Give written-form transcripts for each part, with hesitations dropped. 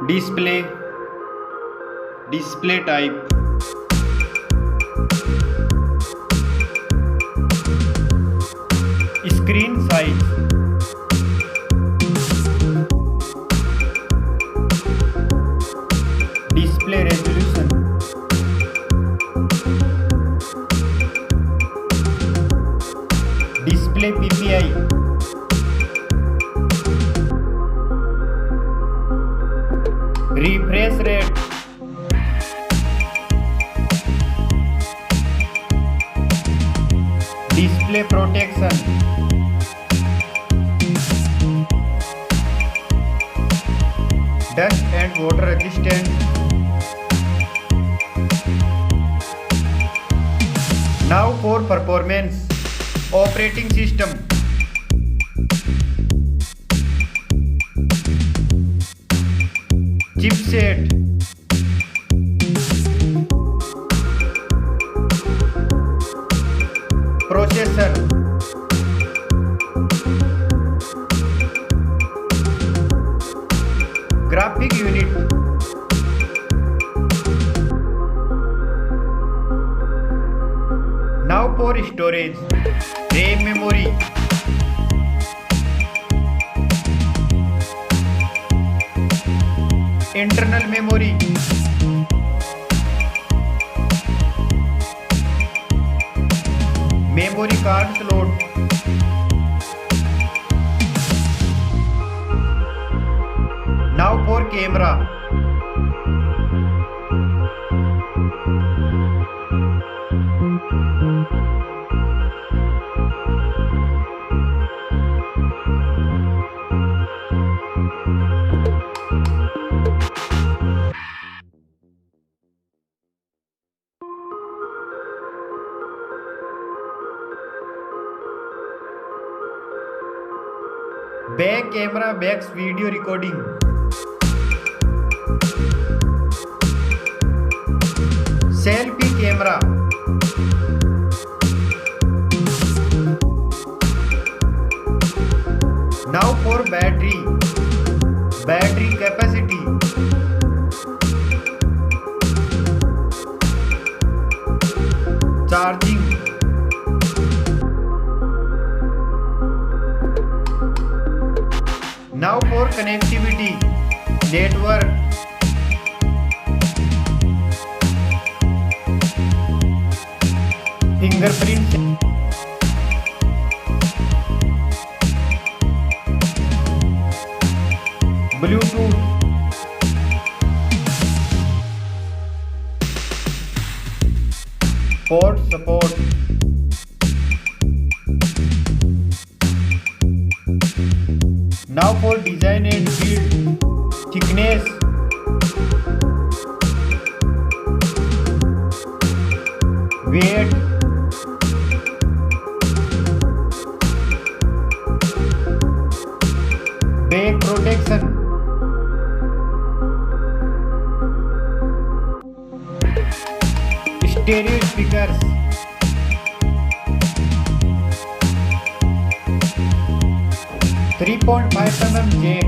display, display type, screen size, display resolution, display PPI, refresh rate, display protection, dust and water resistant. Now for performance. Operating system, chipset, processor, graphic unit, now for storage, RAM memory, internal memory, memory card slot, now for camera, back camera backs video recording, selfie camera, now for battery, battery capacity, charging, now for connectivity, network, fingerprint, Bluetooth, port support, now for design and build, thickness, weight, back protection, stereo speakers, .5 mm jack,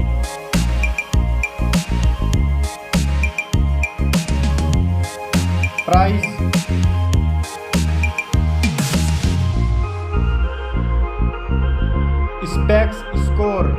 price, specs, score.